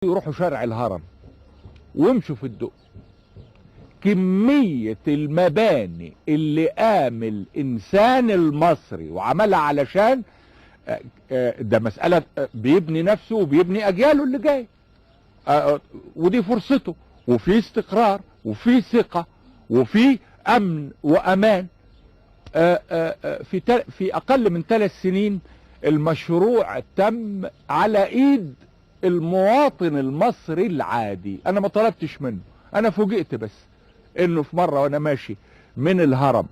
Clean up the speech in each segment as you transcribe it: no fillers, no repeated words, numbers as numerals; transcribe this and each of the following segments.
يروحوا شارع الهرم وامشوا في الدق، كمية المباني اللي قام الإنسان المصري وعملها علشان ده مسألة بيبني نفسه وبيبني أجياله اللي جاي، ودي فرصته، وفي استقرار وفي ثقة وفي أمن وأمان. في أقل من 3 سنين المشروع تم على إيد المواطن المصري العادي. أنا ما طلبتش منه، أنا فوجئت بس إنه في مرة وأنا ماشي من الهرم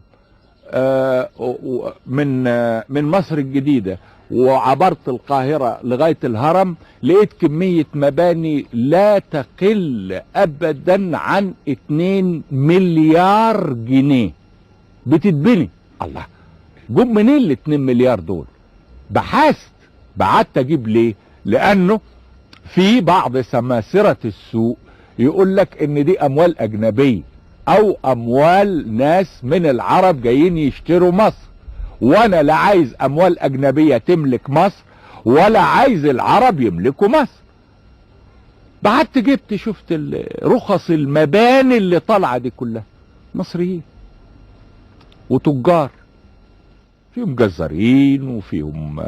من مصر الجديدة وعبرت القاهرة لغاية الهرم، لقيت كمية مباني لا تقل أبدا عن 2 مليار جنيه بتتبني. الله، جم منين ال 2 مليار دول؟ بحثت، بعدت اجيب ليه؟ لانه في بعض سماسرة السوق يقول لك ان دي اموال اجنبية او اموال ناس من العرب جايين يشتروا مصر، وانا لا عايز اموال اجنبية تملك مصر ولا عايز العرب يملكوا مصر. بعدت جبت شفت رخص المباني اللي طالعة دي كلها مصريين وتجار، فيهم جزارين وفيهم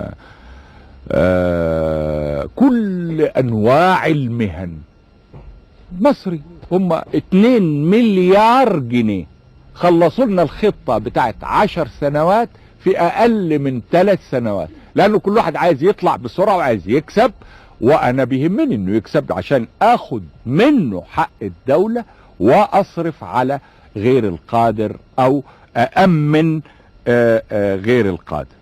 كل انواع المهن، مصري. هم 2 مليار جنيه خلصوا لنا الخطة بتاعت 10 سنوات في اقل من 3 سنوات، لانه كل واحد عايز يطلع بسرعة وعايز يكسب، وانا بيهمني انه يكسب عشان اخد منه حق الدولة واصرف على غير القادر او أأمن غير القادر.